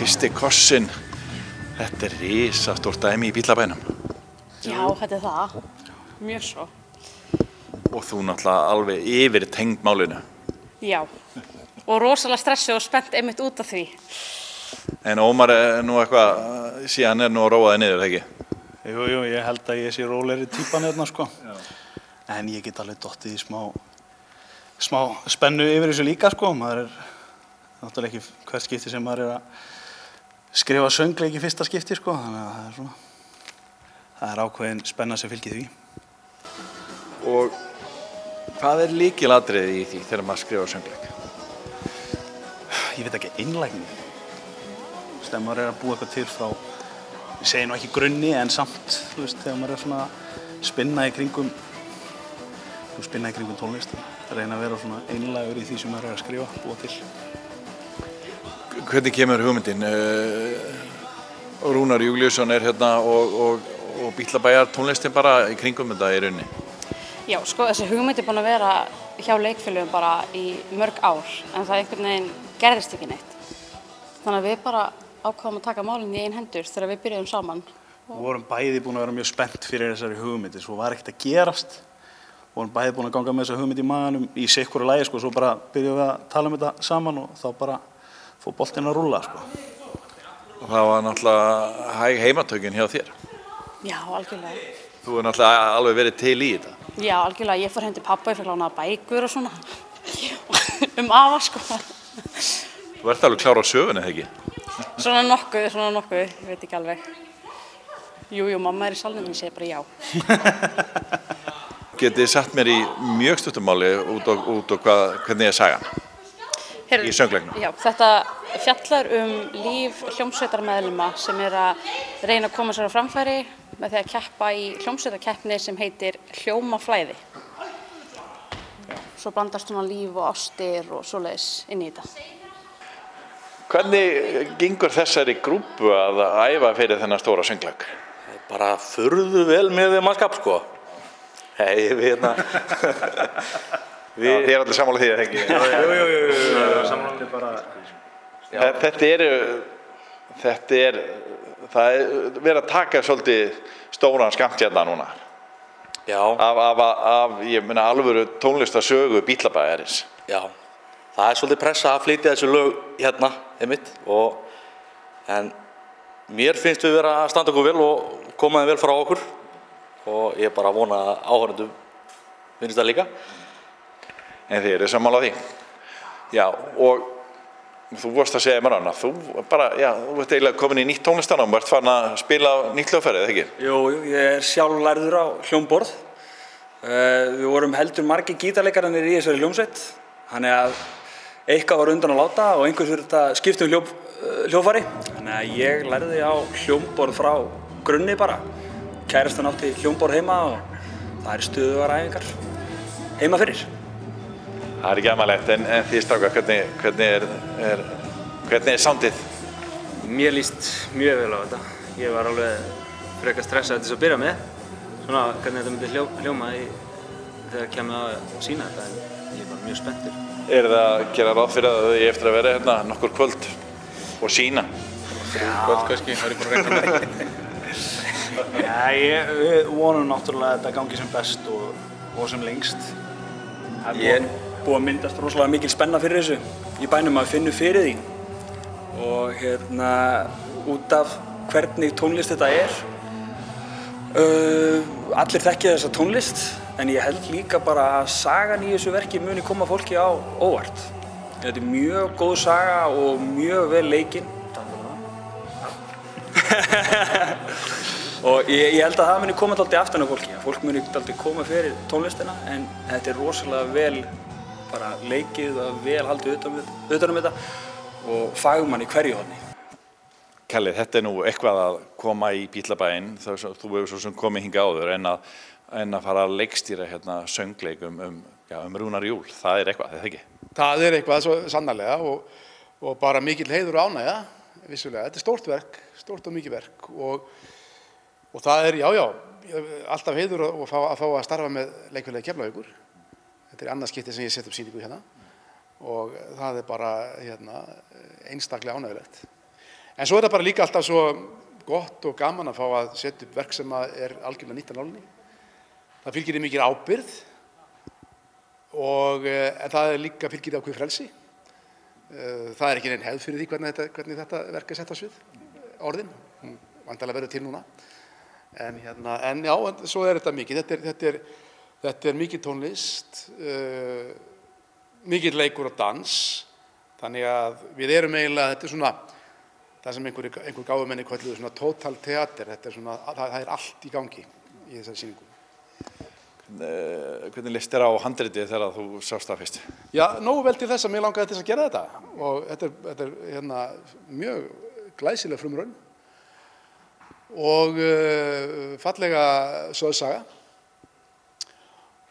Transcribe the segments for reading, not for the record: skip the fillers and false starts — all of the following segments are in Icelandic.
fyrsti kossinn. Þetta risastórt dæmi í Bíllabænum. Já, þetta það. Mjög svo. Og þú náttúrulega alveg yfir tengd málinu. Já, og rosalega stressi og spennt einmitt út af því. En Ómar nú eitthvað, síðan nú að róa þig niður, ekki? Jú, ég held að ég sé rólegri típan hérna, sko. Já. En ég get alveg dottið í smá spennu yfir þessu líka, sko. Maður náttúrulega ekki hvert skipti sem maður að skrifa söngleik í fyrsta skipti, sko. Þannig að það ákveðin spenna sem fylgir því. Og hvað lykilatriðið í því þegar maður skrifar söngleik? Ég veit ekki, einlægni. Þegar maður að búa eitthvað til frá, ég segi nú ekki grunni, en samt, þú veist, þegar maður svona spinna í kringum tónlist, reyna að vera svona einlægur í því sem maður að skrifa, búa til. Hvernig kemur hugmyndin? Rúnar Júlíusson hérna og Bíllabæjar tónlistin bara í kringum þetta í rauninni? Já, sko, þessi hugmynd búin að vera hjá leikfélögum bara í mörg ár, en það einhvern veginn gerðist ekki neitt. Þannig að við bara ákváðum að taka málinn í ein hendur þegar við byrjuðum saman. Við vorum bæði búin að vera mjög spennt fyrir þessari hugmyndi, svo var ekkert að gerast. Við vorum bæði búin að ganga með þessa hugmynd í maganum í sitthvoru lagi, sko, svo bara byrjuðum við að tala þetta saman og þá bara fór boltinn að rúlla, sko. Og það var náttúrulega hæg heimatökin hjá þér. Já, algjörlega. Þú náttúrulega alveg verið til í þetta. Já, algjörlega. Ég fór heim til pabba, ég fekk lánaða bækur og svona. Afa, sko. Þú ert alveg klár á sögunni, eða ekki? Svona nokkuð, ég veit ekki alveg. Jú, mamma í salnum, ég segi bara já. Getið þið sagt mér í mjög stuttum máli út á hvernig sagan í söngleiknum? Já, þetta fjallar líf hljómsveitarmeðlima sem að reyna að koma sér á framfæri með því að keppa í hljómsveitarkeppni sem heitir Hljómaflæði. Svo blandast svona líf og ástir og svoleiðis inn í þetta. Hvernig gengur þessari grúppu að æfa fyrir þennan stóra söngleik? Bara furðu vel með mannskap, sko. Við Þið allir sammála því, ekki? Jú. Sammála bara. Það verið að taka svolítið stóran skammt hérna núna. Já. Ég meina alvöru tónlistarsögu Bíllabæjarins. Já. Það svolítið pressa að flytja þessu lög hérna, einmitt. En mér finnst við vera að standa okkur vel og koma þeim vel frá okkur. Og ég bara vona að áhorfendum finnst það líka. En þið eru sammála því. Já, og þú vorst að segja mér hana, þú ert eiginlega komin í nýtt tónlistanám, ert farin að spila nýtt hljóðfæri, eða ekki? Jú, ég sjálf lærður á hljómborð. Við vorum heldur margir gítarleikararnir í þessari hljómsveit, þannig að eitthvað var undan að láta og einhvers þurfti að skipta hljóðfæri. Þannig að ég lærði á hljómborð frá grunni bara. Kærastan átti hljómborð heima og það stöðugar æfingar heima fyrir. Það ekki amalegt, en þið strákar, hvernig soundið? Mér líst mjög vel á þetta. Ég var alveg frekar stressað til þess að byrja með. Svona hvernig þetta myndi hljóma þegar kemur að sýna þetta, en ég er bara mjög spenntur. Er það að gera ráð fyrir að þið eftir að vera hérna nokkur kvöld og sýna? Kvöld kannski, það búin að reyna með það. Við vonum náttúrulega að þetta gangi sem best og sem lengst. Það er búið að myndast rosalega mikil spenna fyrir þessu í bænum að finna fyrir því. Og út af hvernig tónlist þetta er. Allir þekkja þessa tónlist, en ég held líka bara að sagan í þessu verki muni koma fólki á óvart. Þetta er mjög góð saga og mjög vel leikinn. Og ég held að það muni koma alltaf aftan á fólki. Fólk muni alltaf koma fyrir tónlistina, en þetta er rosalega vel bara leikið og vel haldið utan þetta og fagmann í hverju horni. Kalli, þetta nú eitthvað að koma í Bíllabæinn, þú hefur svo sem komið hingað áður, en að fara að leikstýra hérna söngleik Rúnar Júl, það eitthvað, eða ekki? Það eitthvað svo sannarlega og bara mikill heiður og ánægja, vissulega. Þetta stórt verk, stórt og mikið verk og það alltaf heiður að fá að starfa með leikfélagi Keflavíkur. Þetta annað skipti sem ég set upp sýningu hérna og það bara einstaklega ánægjulegt. En svo þetta bara líka alltaf svo gott og gaman að fá að setja upp verk sem algjörlega nýtt af nálinni. Það fylgir því mikil ábyrgð en það líka fylgir því ákveðið frelsi. Það ekki nein hefð fyrir því hvernig þetta verk sett á svið, orðin. Hún væntanlega verður til núna. En já, svo þetta mikið. Þetta mikið tónlist, mikið leikur og dans. Þannig að við eiginlega, þetta svona það sem einhver gáfumenni kölluðu svona total teater. Það allt í gangi í þessari sýningu. Hvernig list þér á handritið þegar þú sást það fyrst? Já, nógu vel til þess að mér langaði til að gera þetta. Og þetta mjög glæsileg frumraun og fallega sögsaga.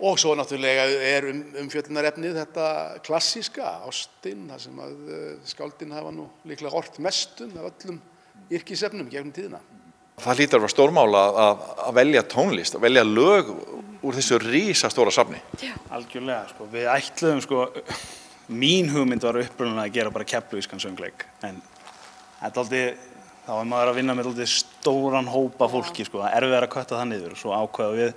Og svo náttúrulega umfjöllunarefnið þetta klassíska, ástin, það sem að skáldin hafa nú líklega ort mestun af öllum yrkisefnum gegnum tíðina. Það hlýtur að vera stórmál að velja tónlist, að velja lög úr þessu risastóra safni. Já. Algjörlega, sko. Við ætluðum, sko, mín hugmynd var upprunalega að gera bara keflavískan söngleik, en þá maður að vinna með stóran hópa fólki, sko, það erfiðara að kötta það niður og svo ákveða við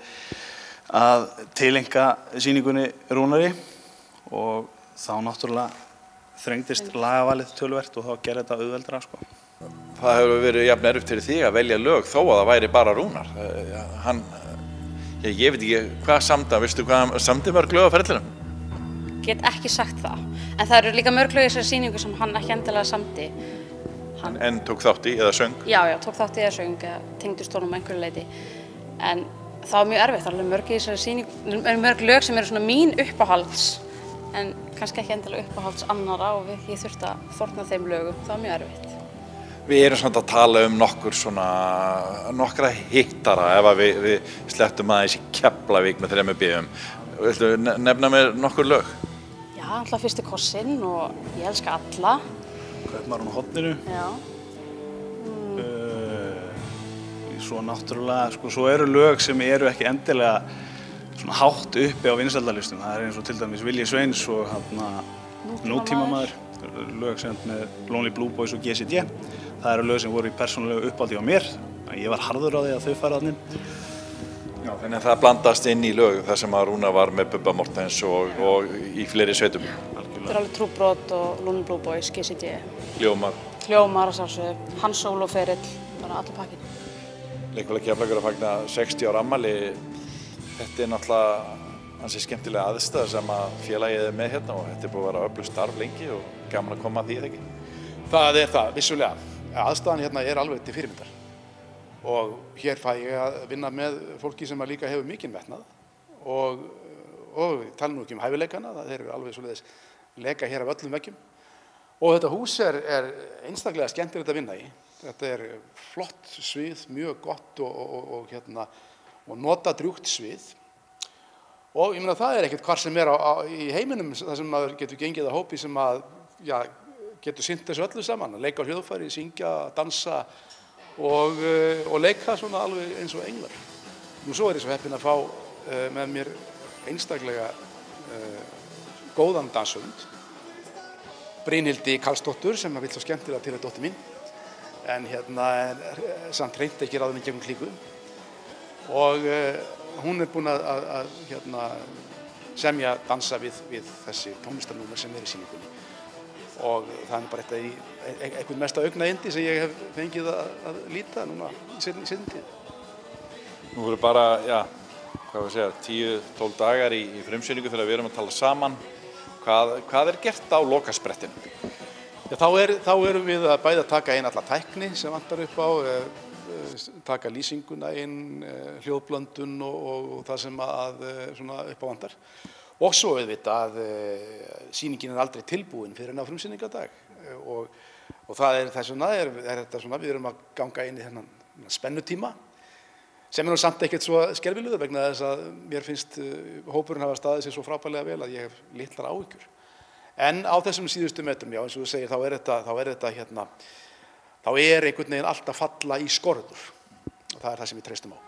að tileinka sýningunni Rúnari og þá náttúrulega þrengdist lagavalið töluvert og þá gerði þetta auðveldara, sko. Það hefur verið jafn erfitt fyrir þig að velja lög þó að það væri bara Rúnar. Ég veit ekki hvað samdi, veistu hvað samdi mörg lög á ferlinum? Get ekki sagt það, en það eru líka mörg lög í þessari sýningu sem hann ekki endilega samdi. En tók þátt í eða söng? Já, tók þátt í eða söng eða tengdist honum einhverju leyti. En það var mjög erfitt, það er mörg í þessari sýningu, mörg lög sem eru svona mín uppáhalds, en kannski ekki endilega uppáhalds annara og ég þurfti að fórna þeim lögum, það var mjög erfitt. Við erum svona að tala nokkra hittara ef að við slettum aðeins í Keflavík með 3 bíum. Viltu nefna mér nokkur lög? Já, alltaf Fyrsti kossinn og Ég elska alla. Kaupmaðurinn á horninu. Já. Svo náttúrulega, sko, svo eru lög sem eru ekki endilega svona hátt uppi á vinsældalistum. Það eins og til dæmis Vilji Sveins og Nútímamaður, lög sem með Lonely Blue Boys og GCD. Það eru lög sem voru í persónulegu uppáldi á mér. Ég var harður á því að þau fara þarna inn. Já, þannig að það blandast inn í lög þar sem að Rúna var með Bubba Mortens og í fleiri sveitum. Þetta alveg Trúbrot og Lonely Blue Boys, GCD. Hljómar að sjálfsögðu, Hans Sóló-ferill, bara allir pakkinn. Leikfélag Keflavíkur að fagna 60 ára afmæli. Þetta náttúrulega ansi skemmtilega aðstæða sem að félagið með hérna og þetta búið að vera öflugt starf lengi og gaman að koma að því, eða ekki? Það það, vissulega. Aðstæðan hérna alveg til fyrirmyndar. Og hér fæ ég að vinna með fólki sem líka hefur mikinn metnað og tala nú ekki hæfileikana, þeir eru alveg svoleiðis leka hér af öllum veggjum. Og þetta hús einstaklega skemmtilegt að vinna í. Þetta flott svið, mjög gott og nota drjúgt svið. Og ég meina það ekkert hvar sem í heiminum þar sem maður getur gengið að hópi sem getur sinnt þessu öllu saman, að leika á hljóðfæri, syngja, dansa og leika svona alveg eins og englar. Nú svo ég svo heppinn að fá með mér einstaklega góðan danshöfund, Brynhildi Karlsdóttur sem vill svo skemmtilega til að dóttir mín, en samt reyndi ekki ráða mig gegnum klíku. Og hún búin að semja dansa við þessi tónlistarnúmer sem í sýningunni. Og það bara eitthvað mesta augnayndi sem ég hef fengið að líta núna í seinni tíð. Nú voru bara, 10-12 dagar í frumsýningu þegar við erum að tala saman. Hvað gert á lokasprettinum? Þá erum við að bæði að taka inn alla tækni sem vantar upp á, taka lýsinguna inn, hljóðblöndun og það sem svona upp á vantar. Og svo auðvitað að sýningin aldrei tilbúin fyrir á frumsýningardag og það þess vegna þetta svona, við erum að ganga inn í þennan spennutíma sem nú samt ekkert svo skelfilegur vegna þess að mér finnst hópurinn hafa staðið sig svo frábærlega vel að ég hef litlar áhyggjur. En á þessum síðustu metrum, eins og þú segir, þá einhvern veginn allt að falla í skorður og það það sem við treystum á.